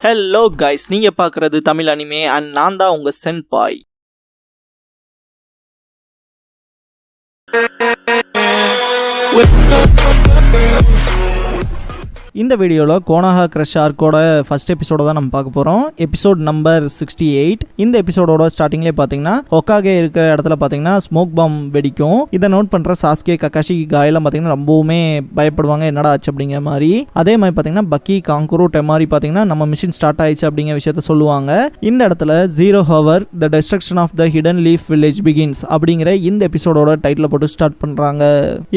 Hello guys, நீங்க பார்க்குறது Tamil anime and நான் தான் உங்க சென்பாய். இந்த வீடியோவில் கோனாஹா கிரஷ் ஆர்க்கோட ஃபர்ஸ்ட் எபிசோட தான் நம்ம பார்க்க போகிறோம். Episode number 68. இந்த எபிசோடோட ஸ்டார்டிங்லேயே பார்த்தீங்கன்னா ஹொக்காகே இருக்கிற இடத்துல பார்த்தீங்கன்னா ஸ்மோக் பாம் வெடிக்கும். இதை நோட் பண்ணுற சாஸ்கே, ககாஷி, காயெல்லாம் பார்த்தீங்கன்னா ரொம்பவுமே பயப்படுவாங்க, என்னடா ஆச்சு அப்படிங்கிற மாதிரி. அதே மாதிரி பார்த்தீங்கன்னா பக்கி, காங்குரு, டெமாரி பார்த்தீங்கன்னா நம்ம மிஷின் ஸ்டார்ட் ஆயிடுச்சு அப்படிங்கிற விஷயத்த சொல்லுவாங்க. இந்த இடத்துல 0 hour the destruction of the hidden leaf village begins அப்படிங்கிற இந்த எபிசோடோட டைட்டில் போட்டு ஸ்டார்ட் பண்ணுறாங்க.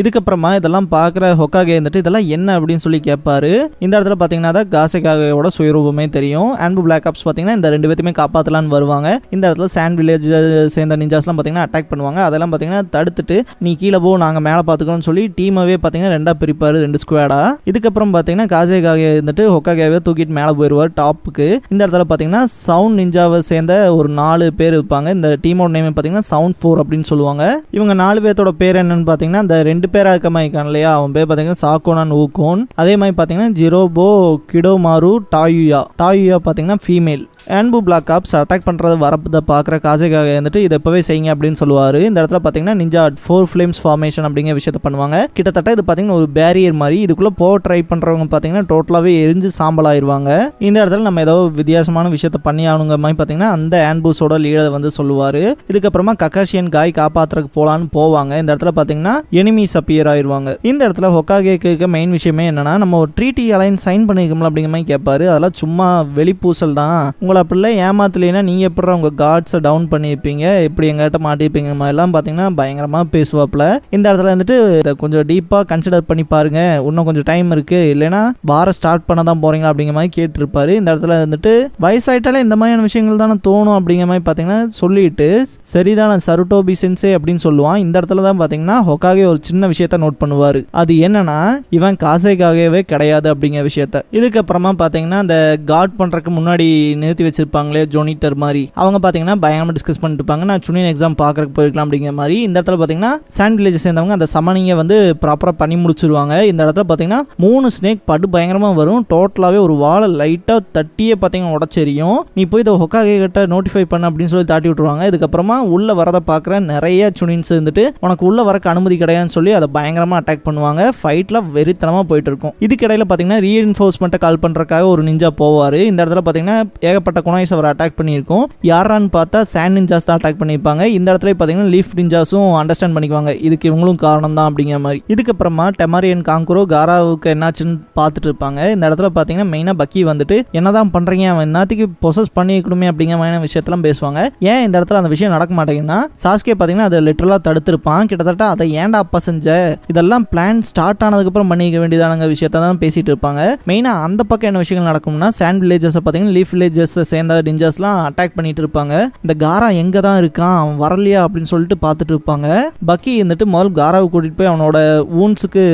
இதுக்கப்புறமா இதெல்லாம் பார்க்குற ஹொக்காகே இருந்துட்டு இதெல்லாம் என்ன அப்படின்னு சொல்லி கேட்பாரு. இந்த இடத்துல பாத்தீங்கன்னா காசேகாகேவோட சுயரூபமே தெரியும். அண்ட் பிளாக் ஆப்ஸ் பாத்தீங்கன்னா இந்த ரெண்டு பேத்தையுமே காப்பாத்தலான்னு வருவாங்க. இந்த இடத்துல சாண்ட் வில்லேஜ் சேர்ந்த நிஞ்சாஸ்லாம் பாத்தீங்கன்னா அட்டாக் பண்ணுவாங்க. அதெல்லாம் பாத்தீங்கன்னா தடுத்துட்டு நீ கீழே போ, நாங்க மேலே பாத்துக்கோன்னு சொல்லி டீமாவே பாத்தீங்கன்னா ரெண்டா பிரிப்பாரு, 2 ஸ்குவாடா. இதுக்கப்புறம் பாத்தீங்கன்னா காசேகாகே இருந்துட்டு ஹொக்காகேவை தூக்கிட்டு மேலே போயிடுவார் டாப்புக்கு. இந்த இடத்துல பாத்தீங்கன்னா சவுண்ட் நிஞ்சாவை சேர்ந்த ஒரு 4 பேர் இருப்பாங்க. இந்த டீமோட நேம் பாத்தீங்கன்னா சவுண்ட் 4 அப்படின்னு சொல்லுவாங்க. இவங்க 4 பேர்த்தோட பேர் என்னன்னு பாத்தீங்கன்னா இந்த 2 பேரா இருக்க மாதிரி இருக்கான் இல்லையா, அவன் பேர் பாத்தீங்கன்னா சாக்கோனான் ஊகோன். அதே மாதிரி பாத்தீங்கன்னா ஜிரோபோ கிடோமாரு டாயுயா பாத்தீங்கன்னா ஃபீமேல். ஆன்பு பிளாக் ஆப்ஸ் அட்டாக் பண்ணுறது வரப்பதை பார்க்குற காசேகாக இருந்துட்டு இதை எப்போவே செய்யுங்க அப்படின்னு சொல்லுவார். இந்த இடத்துல பார்த்தீங்கன்னா நிஞ்சா 4 ஃப்ளேம்ஸ் ஃபார்மேஷன் அப்படிங்கிற விஷயத்த பண்ணுவாங்க. கிட்டத்தட்ட இது பார்த்தீங்கன்னா ஒரு பேரியர் மாதிரி. இதுக்குள்ளே போக ட்ரை பண்ணுறவங்க பார்த்தீங்கன்னா டோட்டலாகவே எரிஞ்சு சாம்பலாயிருவாங்க. இந்த இடத்துல நம்ம ஏதோ வித்தியாசமான விஷயத்த பண்ணி ஆகணுங்கிற மாதிரி பார்த்தீங்கன்னா அந்த ஆன்பூஸோட லீடர் வந்து சொல்லுவார். இதுக்கப்புறமா ககாஷியன் காய் காப்பாற்றுறதுக்கு போகலான்னு போவாங்க. இந்த இடத்துல பார்த்தீங்கன்னா எனிமீஸ் அப்பியர் ஆயிடுவாங்க. இந்த இடத்துல ஹொக்காகேக்கு மெயின் விஷயமே என்னன்னா, நம்ம ஒரு ட்ரீட்டி அலைன் சைன் பண்ணிருக்கோம்ல அப்படிங்கிற மாதிரி கேட்பாரு. அதெல்லாம் சும்மா வெளிப்பூசல் தான், அப்படிலாம் ஏமாத்தலைன்னா நீங்கள் எப்படி உங்கள் காட்ஸை டவுன் பண்ணியிருப்பீங்க, எப்படி எங்கிட்ட மாட்டிருப்பீங்க மாதிரிலாம் பார்த்தீங்கன்னா பயங்கரமாக பேசுவாப்பில். இந்த இடத்துல வந்துட்டு இதை கொஞ்சம் டீப்பாக கன்சிடர் பண்ணி பாருங்க, இன்னும் கொஞ்சம் டைம் இருக்குது, இல்லைன்னா வாரம் ஸ்டார்ட் பண்ண தான் போகிறீங்களா அப்படிங்கிற மாதிரி கேட்டிருப்பாரு. இந்த இடத்துல வந்துட்டு வயசாயிட்டாலே இந்த மாதிரியான விஷயங்கள் தானே தோணும் அப்படிங்கிற மாதிரி பார்த்தீங்கன்னா சொல்லிட்டு சரிதான் சருட்டோபி சென்சே அப்படின்னு சொல்லுவான். இந்த இடத்துல தான் பார்த்தீங்கன்னா ஹொக்காகே ஒரு சின்ன விஷயத்த நோட் பண்ணுவார். அது என்னன்னா, இவன் காசேகாகவே கிடையாது அப்படிங்கிற விஷயத்த. இதுக்கப்புறமா பார்த்தீங்கன்னா அந்த காட் பண்ணுறதுக்கு முன்னாடி நிறுத்தி வச்சிருப்பாங்களே ஜோனிட்டர் மாதிரி, அவங்க பார்த்தீங்கன்னா பயங்கரமாக டிஸ்கஸ் பண்ணிட்டு இருப்பாங்க. நான் சுனியன் எக்ஸாம் பார்க்கறதுக்கு போயிருக்கலாம் அப்படிங்கிற மாதிரி. இந்த இடத்துல பார்த்தீங்கன்னா சாண்ட் வில்லேஜ் சேர்ந்தவங்க அந்த சமனிங்கை வந்து ப்ராப்பராக பண்ணி முடிச்சிருவாங்க. இந்த இடத்துல பார்த்தீங்கன்னா 3 ஸ்னேக் படு பயங்கரமாக வரும். டோட்டலாகவே ஒரு வாழை லைட்டாக தட்டியே பார்த்தீங்கன்னா உடச்செரியும். நீ போய் இதை ஹொக்காகே கிட்ட நோட்டிஃபை பண்ண அப்படின்னு சொல்லி தாட்டி விட்டுருவாங்க. இதுக்கப்புறமா உள்ள வரதை பார்க்குற நிறைய சுனின்ஸ் இருந்துட்டு உனக்கு உள்ள வரக்கு அனுமதி கிடையாதுன்னு சொல்லி அதை பயங்கரமாக அட்டாக் பண்ணுவாங்க. ஃபைட்டில் வெறித்தனமாக போயிட்டு இருக்கும். இதுக்கிடையில் பார்த்தீங்கன்னா ரீஎன்ஃபோர்ஸ்மெண்ட்டை கால் பண்ணுறதுக்காக ஒரு நிஞ்சா போவார். இந்த இடத்துல பார்த்தீங்கன்னா ஏகப்பட்ட குனாய்ஸ் அவர் அட்டாக் பண்ணியிருக்கோம். யாரான்னு பார்த்தா சாண்ட் நிஞ்சாஸ் தான் அட்டாக் பண்ணியிருப்பாங்க. இந்த இடத்துல பார்த்தீங்கன்னா லீஃப் நிஞ்சாஸும் அண்டர்ஸ்டாண்ட் பண்ணிக்குவாங்க, இதுக்கு இவங்களும் காரணம் தான் அப்படிங்கிற மாதிரி. இதுக்கப்புறமா டெமாரியன் காங்குரோ காராவுக்கு என்னாச்சுன்னு பார்த்துட்டு இருப்பாங்க. இந்த இடத்துல பார்த்தீங்கன்னா மெயினாக பக்கி வந்துட்டு என்னதான் பண்ணுறீங்க, அவன் என்னத்துக்கு பொசஸ் பண்ணிக்கணுமே அப்படிங்கிற மாதிரி விஷயத்தெல்லாம் பேசுவாங்க. ஏன் இந்த இடத்துல அந்த விஷயம் நடக்க மாட்டேங்குன்னா, சாஸ்கே பார்த்தீங்கன்னா அதை லிட்டரலாக தடுத்திருப்பான். கிட்டத்தட்ட அதை ஏன்டா அப்பா செஞ்ச, இதெல்லாம் பிளான் ஸ்டார்ட் ஆனதுக்கப்புறம் பண்ணிக்க வேண்டியதான விஷயத்த தான் பேசிட்டு இருப்பாங்க. மெயினாக அந்த பக்கம் என்ன விஷயங்கள் நடக்கும்னா, சாண்ட் வில்லேஜஸ் பார்த்தீங்கன்னா லீஃப் வில்லேஜஸ் சேர்ந்த நிஞ்சாஸ்லாம் அட்டாக் பண்ணிட்டு இருப்பாங்க. இந்த காரா எங்க தான் இருக்கான், அவன் வரலையா அப்படின்னு சொல்லிட்டு பார்த்துட்டு இருப்பாங்க. பக்கி இருந்துட்டு முதல் காராவை கூட்டிட்டு போய் அவனோட வூன்ஸுக்கு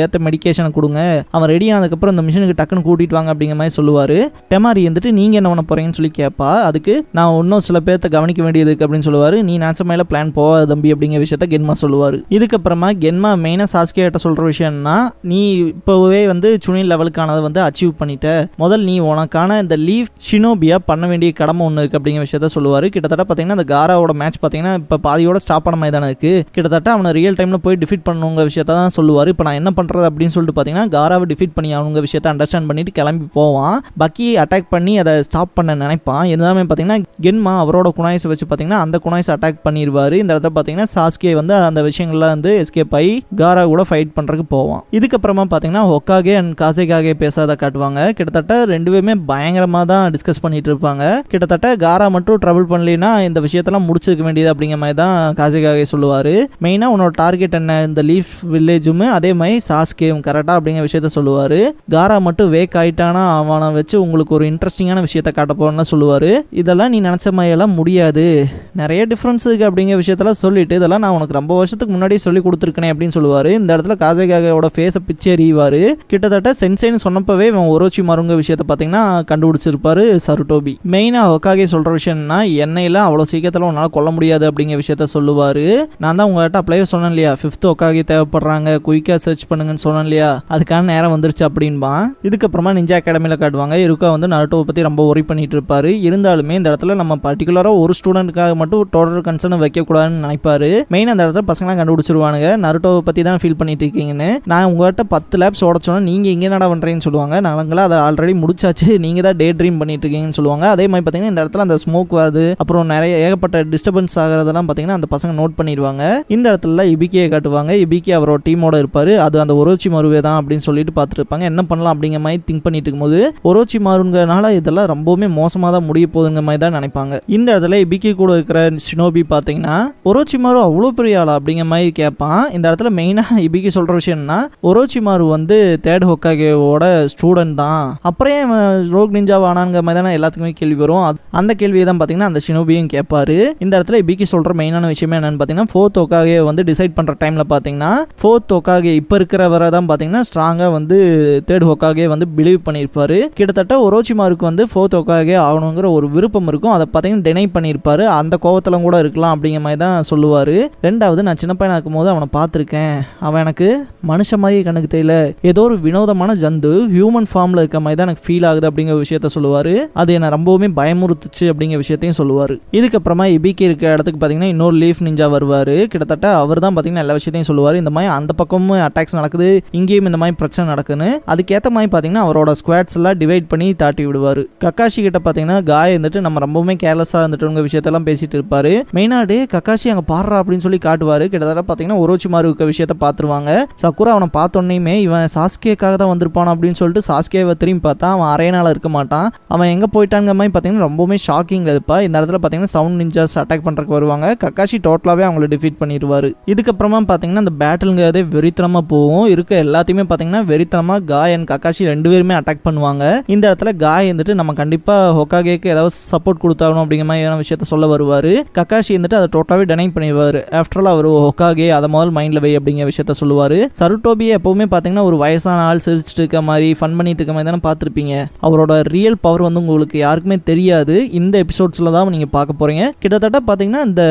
ஏற்ற மெடிக்கேஷனை கொடுங்க, அவன் ரெடி ஆனதுக்கப்புறம் இந்த மிஷினுக்கு டக்குன்னு கூட்டிட்டு வாங்க அப்படிங்கிற மாதிரி சொல்லுவார். டெமாரி இருந்துட்டு நீங்க என்ன பண்ண போறீங்கன்னு சொல்லி கேட்பா. அதுக்கு நான் இன்னும் சில பேர்த்த கவனிக்க வேண்டியது அப்படின்னு சொல்லுவாரு. நீ நாசமையில பிளான் போவாது தம்பி அப்படிங்கிற விஷயத்த கென்மா சொல்லுவார். இதுக்கப்புறமா கென்மா மெயினா சாஸ்கே கிட்ட சொல்ற விஷயம்னா, நீ இப்போவே வந்து சுனில் லெவலுக்கானதை வந்து அச்சீவ் பண்ணிட்ட, முதல் நீ உனக்கான இந்த லீவ் ஷினோபியா பண்ண வேண்டிய கடமை ஒன்று இருக்குது அப்படிங்கிற விஷயத்த சொல்லுவார். கிட்டத்தட்ட பார்த்தீங்கன்னா அந்த காராவோட மேட்ச் பார்த்தீங்கன்னா இப்போ பாதியோட ஸ்டாப் பண்ண மாதிரி தானே இருக்குது. கிட்டத்தட்ட அவனை ரியல் டைமில் போய் டிஃபீட் பண்ணுங்க விஷயத்த தான் சொல்லுவார். இப்போ நான் என்ன பண்ணுறது அப்படின்னு சொல்லிட்டு பார்த்தீங்கன்னா காராவை டிஃபீட் பண்ணி அவனுங்க விஷயத்த அண்டர்ஸ்டாண்ட் பண்ணிட்டு கிளம்பி போவான். பக்கி அட்டாக் பண்ணி அதை ஸ்டாப் பண்ண நினைப்பான். எல்லாமே பார்த்தீங்கன்னா கென்மா அவரோட குனாய்ஸை வச்சு பார்த்தீங்கன்னா அந்த குனாய்ஸை அட்டாக் பண்ணிடுவார். இந்த இடத்துல பார்த்தீங்கன்னா சாஸ்கே வந்து அந்த விஷயங்கள்லாம் வந்து எஸ்கேப் ஆகி காரா கூட ஃபைட் பண்ணுறதுக்கு போவான். இதுக்கப்புறமா பார்த்தீங்கன்னா ஹொக்காகே அண்ட் காசேகாகே பேசாத காட்டுவாங்க. கிட்டத்தட்ட 2 பேருமே பயங்கரமாக தான் டிஸ்கஸ் பண்ணிட்டு இருப்பாங்க. கிட்டத்தட்ட காரா மட்டும் ட்ரபிள் பண்ணலைன்னா இந்த விஷயத்தெல்லாம் முடிச்சிருக்க வேண்டியது அப்படிங்கிற மாதிரி தான் காசேகாகே சொல்லுவார். மெயினாக உன்னோட டார்கெட் என்ன, இந்த லீஃப் வில்லேஜும் அதே மாதிரி சாஸ்கேவும் கரெக்டாக அப்படிங்கிற விஷயத்த சொல்லுவார். காரா மட்டும் வேக் ஆயிட்டானா அவனை வச்சு உங்களுக்கு ஒரு இன்ட்ரெஸ்டிங்கான விஷயத்த காட்ட போறேன்னு சொல்லுவார். இதெல்லாம் நீ நினச்ச மாதிரியெல்லாம் முடியாது, நிறைய டிஃப்ரென்ஸ் இருக்குது அப்படிங்கிற விஷயத்தெல்லாம் சொல்லிட்டு இதெல்லாம் நான் உனக்கு ரொம்ப வருஷத்துக்கு முன்னாடியே சொல்லி கொடுத்துருக்கேன் அப்படின்னு சொல்லுவார். இந்த இடத்துல காசேகாகோட ஃபேஸை பிச்சை எறிவார். கிட்டத்தட்ட சென்சேன்னு சொன்னப்பவே இவன் ஒரோச்சி மருங்க விஷயத்த பார்த்தீங்கன்னா கண்டுபிடிச்சிருப்பாரு சருட்டோ சருட்டோபி. மெயினா ஹொக்காகே சொல்ற விஷயம்னா என்னையெல்லாம் அவ்வளவு சீக்கிரத்துல உன்னால கொல்ல முடியாது அப்படிங்கிற விஷயத்த சொல்லுவாரு. நான் தான் உங்ககிட்ட அப்படியே சொன்னேன் இல்லையா, 5th ஹொக்காகே தேவைப்படுறாங்க, குயிக்கா சர்ச் பண்ணுங்கன்னு சொன்னேன் இல்லையா, அதுக்கான நேரம் வந்துருச்சு அப்படின்பா. இதுக்கப்புறமா நிஞ்சா அகாடமியில காட்டுவாங்க. இருக்கா வந்து நருட்டோவை பத்தி ரொம்ப ஒரி பண்ணிட்டு இருப்பாரு. இருந்தாலுமே இந்த இடத்துல நம்ம பர்டிகுலரா ஒரு ஸ்டூடெண்ட்டுக்காக மட்டும் டோட்டல் கன்சர்ன் வைக்க கூடாதுன்னு நினைப்பாரு. மெயின் அந்த இடத்துல பசங்களாம் கண்டுபிடிச்சிருவானுங்க, நருட்டோவை பத்தி தான் ஃபீல் பண்ணிட்டு இருக்கீங்கன்னு. நான் உங்ககிட்ட 10 லேப்ஸ் உடச்சோன்னா நீங்க இங்க என்னடா பண்றீங்கன்னு சொல்லுவாங்க. நாங்களா அதை ஆல்ரெடி முடிச்சாச்சு, நீங்க தான் டே ட்ரீம் பண்ணிட்டு இருக்கீங்கன்னு சொல்லுவாங்க. அதே மாதிரி பாத்தீங்கன்னா இந்த இடத்துல அந்த ஸ்மோக் வருது, அப்புறம் நிறைய ஏகப்பட்ட டிஸ்டர்பன்ஸ் ஆகிறதெல்லாம் பாத்தீங்கன்னா அந்த பசங்க நோட் பண்ணிடுவாங்க. இந்த இடத்துல இபிக்கியை காட்டுவாங்க. இபிக்கி அவரோட டீமோட இருப்பாரு. அது அந்த ஒரோச்சிமாருவே தான் அப்படின்னு சொல்லிட்டு பார்த்துட்டு இருப்பாங்க. என்ன பண்ணலாம் அப்படிங்கிற மாதிரி திங்க் பண்ணிட்டு இருக்கும்போது ஒரோச்சிமாருங்கிறனால இதெல்லாம் ரொம்பவுமே மோசமாக தான் முடிய போகுதுங்க மாதிரி தான் நினைப்பாங்க. இந்த இடத்துல இபிக்கி கூட இருக்கிற ஷினோபி பாத்தீங்கன்னா ஒரோச்சிமாரு அவ்வளோ பெரிய ஆளா அப்படிங்கிற மாதிரி கேட்பான். இந்த இடத்துல மெயினா இபிக்கி சொல்ற விஷயம் என்ன, ஒரோச்சிமாரு வந்து 3rd ஹொக்காகேவோட ஸ்டூடெண்ட் தான், அப்புறம் ரோக் நிஞ்சாவா ஆனாங்கிற மாதிரி தான் எல்லாத்துக்குமே கேள்வி வரும். அந்த கேள்வியை தான் பாத்தீங்கன்னா அந்த ஷினோபியும் கேட்பாரு. இந்த இடத்துல இபிக்கி சொல்ற மெயினான விஷயமே என்னன்னு பாத்தீங்கன்னா 4th ஹொக்காகே வந்து டிசைட் பண்ற டைம்ல பாத்தீங்கன்னா 4th ஹொக்காகே இப்ப இருக்கிறவரை தான் பாத்தீங்கன்னா ஸ்ட்ராங்கா வந்து 3rd ஹொக்காகே வந்து பிலீவ் பண்ணிருப்பாரு. கிட்டத்தட்ட ஒரோச்சிமாருக்கு வந்து 4th ஹொக்காகே ஆகணுங்கிற ஒரு விருப்பம் இருக்கும். அதை பாத்தீங்கன்னா டினை பண்ணிருப்பாரு. அந்த கோவத்துல கூட இருக்கலாம் அப்படிங்கிற மாதிரி தான் சொல்லுவாரு. ரெண்டாவது, நான் சின்ன பையனா இருக்கும் போது அவனை பார்த்திருக்கேன், அவன் எனக்கு மனுஷ மாதிரி கணக்கு தெரியல, ஏதோ ஒரு வினோதமான ஜந்து ஹியூமன் ஃபார்ம்ல இருக்க மாதிரி தான் எனக்கு ஃபீல் ஆகுது அப்படிங்கிற விஷயத்த சொல்லுவாரு. அது என்ன ரொம்பவுமே பயமுறுத்துச்சு அப்படிங்கிற விஷயத்தையும் சொல்லுவாரு. இதுக்கப்புறமா இபிக்கி இருக்க இடத்துக்கு பாத்தீங்கன்னா இன்னொரு லீஃப் நிஞ்சா வருவாரு. கிட்டத்தட்ட அவர் தான் பாத்தீங்கன்னா எல்லா விஷயத்தையும் சொல்லுவாரு. இந்த மாதிரி அந்த பக்கமும் அட்டாக்ஸ் நடக்குது, இங்கேயும் இந்த மாதிரி பிரச்சனை நடக்குன்னு. அதுக்கேற்ற மாதிரி பாத்தீங்கன்னா அவரோட ஸ்குவாட்ஸ் எல்லாம் டிவைட் பண்ணி தாட்டி விடுவாரு. கக்காஷி கிட்ட பாத்தீங்கன்னா காய் இருந்துட்டு நம்ம ரொம்பவுமே கேர்லெஸ்ஸா இருந்துட்டு விஷயத்தெல்லாம் பேசிட்டு இருப்பாரு. மெயினாடு கக்காஷி அங்க பாடுறா அப்படின்னு சொல்லி காட்டுவாரு. கிட்டத்தட்ட பாத்தீங்கன்னா ஒரோச்சிமாரு இருக்க விஷயத்த பாத்துருவாங்க. சக்குரா அவனை பார்த்தோன்னே இவன் சாஸ்கேக்காக தான் வந்திருப்பான் அப்படின்னு சொல்லிட்டு சாஸ்கேவை திரும்பி பார்த்தா அவன் அரேனால இருக்க மாட்டான். அவன் எங்க போயிட்டாங்க மாதிரி பாத்தீங்கன்னா ரொம்பவுமே ஷாக்கிங் இருப்பா. இந்த இடத்துல பாத்தீங்கன்னா சவுண்ட் நிஞ்சாஸ் அட்டாக் பண்றதுக்கு வருவாங்க. கக்காஷி டோட்டலாவே அவங்களை டிஃபீட் பண்ணிடுவாரு. இதுக்கப்புறமா பாத்தீங்கன்னா அந்த பேட்டில்ங்கிறதே வெறித்தனமா போகும். இருக்க எல்லாத்தையுமே பாத்தீங்கன்னா வெறித்தனமா காய் அண்ட் கக்காஷி 2 பேருமே அட்டாக் பண்ணுவாங்க. இந்த இடத்துல காய் வந்துட்டு நம்ம கண்டிப்பா ஹொக்காகேக்கு ஏதாவது சப்போர்ட் கொடுத்தாகணும் அப்படிங்கிற மாதிரி விஷயத்த சொல்ல வருவாரு. கக்காஷி வந்துட்டு அதை டோட்டலாவே டெனை பண்ணிடுவாரு. ஆஃப்டர் ஆல் அவர் ஹொக்காகே அதை முதல் மைண்ட்ல வை அப்படிங்கிற விஷயத்த சொல்லுவாரு. சருட்டோபியை எப்பவுமே பாத்தீங்கன்னா ஒரு வயசான ஆள் சிரிச்சிட்டு இருக்க மாதிரி ஃபன் பண்ணிட்டு இருக்க மாதிரி தானே பார்த்துருப்பீங்க. அவரோட ரியல் பவர் வந்து உங்களுக்கு யாருக்குமே தெரியாது. இந்த எபிசோட்ஸ்ல தான் நீங்க பார்க்க போறீங்க. கிட்டத்தட்ட பாத்தீங்கன்னா இந்த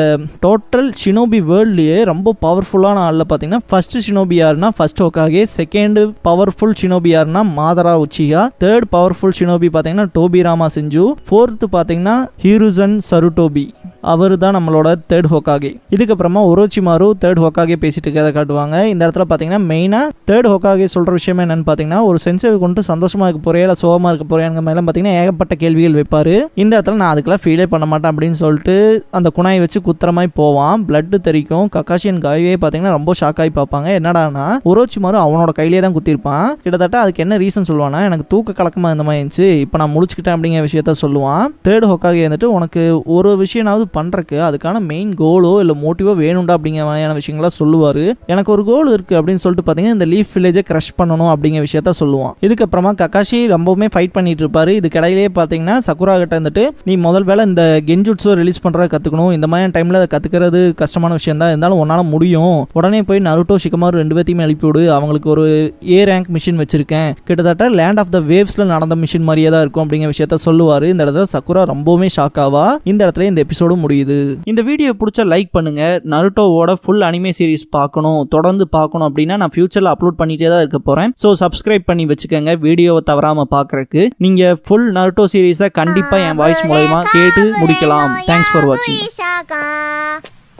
டோட்டல் ஷினோபி வேர்ல்ட்லயே ரொம்ப பவர்ஃபுல்லான ஆள்ல பாத்தீங்கன்னா ஃபர்ஸ்ட் ஷினோபி யாருன்னா first Hokage, second powerful shinobi யாருன்னா மாதரா உச்சியா, 3rd பவர்ஃபுல் ஷினோபி பாத்தீங்கன்னா டோபிராமா செஞ்சு, 4th பாத்தீங்கன்னா ஹீருசன் சருட்டோபி, அவர் தான் நம்மளோட 3rd ஹொக்காகே. இதுக்கப்புறமா ஒரோச்சிமாரு 3rd ஹொக்காகே பேசிட்டு இருக்கிறத காட்டுவாங்க. இந்த இடத்துல பாத்தீங்கன்னா மெயினா 3rd ஹொக்காகே சொல்ற விஷயம் என்னன்னு பாத்தீங்கன்னா ஒரு சென்சை கொண்டு சந்தோஷமா இருக்க போறியா இல்ல சோகமா இருக்க போறியாங்க மேல பாத்தீங்கன்னா ஏகப்பட்ட கேள்விகள் வைப்பாரு. இந்த இடத்துல நான் அதுக்கெல்லாம் ஃபீலே பண்ண மாட்டேன் அப்படின்னு சொல்லிட்டு அந்த குணாயை வச்சு குத்துற மாதிரி போவான். பிளட் தெரிக்கும். கக்காஷியன் காயே பாத்தீங்கன்னா ரொம்ப ஷாக் ஆகி பார்ப்பாங்க. என்னடானா ஒரோச்சிமாரு அவனோட கையிலே தான் குத்திருப்பான். கிட்டத்தட்ட அதுக்கு என்ன ரீசன் சொல்லுவானா, எனக்கு தூக்க கலக்கமா இந்த மாதிரி இருந்துச்சு, இப்போ நான் முடிச்சுக்கிட்டேன் அப்படிங்கிற விஷயத்த சொல்லுவான். 3rd ஹொக்காகே வந்துட்டு உனக்கு ஒரு விஷயமாவது பண்றதுக்கு அதுக்கான மெயின் கோலோ இல்ல மோட்டிவோ வேணும்டா அப்படிங்கிற மாதிரியான விஷயங்களா சொல்லுவாரு. எனக்கு ஒரு கோல் இருக்கு அப்படின்னு சொல்லிட்டு பாத்தீங்கன்னா இந்த லீஃப் வில்லேஜை கிரஷ் பண்ணணும் அப்படிங்கிற விஷயத்த சொல்லுவான். இதுக்கப்புறமா கக்காஷி ரொம்பவுமே ஃபைட் பண்ணிட்டு இருப்பாரு. இதுக்கிடையிலேயே பாத்தீங்கன்னா சக்குரா கிட்ட வந்துட்டு நீ முதல் வேலை இந்த கென்ஜுட்ஸோ ரிலீஸ் பண்றத கத்துக்கணும், இந்த மாதிரி டைம்ல கத்துக்கிறது கஷ்டமான விஷயம் தான், இருந்தாலும் உன்னால முடியும், உடனே போய் நருட்டோ ஷிகமாரு 2 பேத்தையுமே அனுப்பிவிடு, அவங்களுக்கு ஒரு A ரேங்க் மிஷின் வச்சிருக்கேன், கிட்டத்தட்ட லேண்ட் ஆஃப் த வேவ்ஸ்ல நடந்த மிஷின் மாதிரியே தான் இருக்கும் அப்படிங்கிற விஷயத்த சொல்லுவாரு. இந்த இடத்துல சக்குரா ரொம்பவுமே ஷாக் ஆவா. இந்த இடத்துல இந்த எபிசோடு முடியுது. இந்த வீடியோ பிடிச்ச லைக் பண்ணுங்க. நருட்டோவோட ஃபுல் அனிமே சீரிஸ் பார்க்கணும், தொடர்ந்து பார்க்கணும் அப்படின்னா நான் ஃபியூச்சர்ல அப்லோட் பண்ணிட்டே தான் இருக்க போறேன். ஸோ சப்ஸ்கிரைப் பண்ணி வச்சுக்கோங்க வீடியோவை தவறாம பார்க்கறதுக்கு. நீங்க ஃபுல் நருட்டோ சீரிஸை கண்டிப்பா என் வாய்ஸ் மூலமா கேட்டு முடிக்கலாம். தேங்க்ஸ் ஃபார் வாட்சிங்.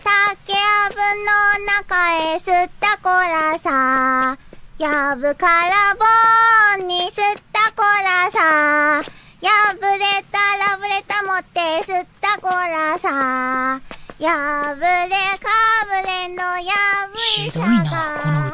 竹やぶの中へ吸ったコラさ、やぶから棒に吸ったコラさ、破れたラブレタ持って吸ったコラさ、破れかぶれのやぶ医者がひどいなこの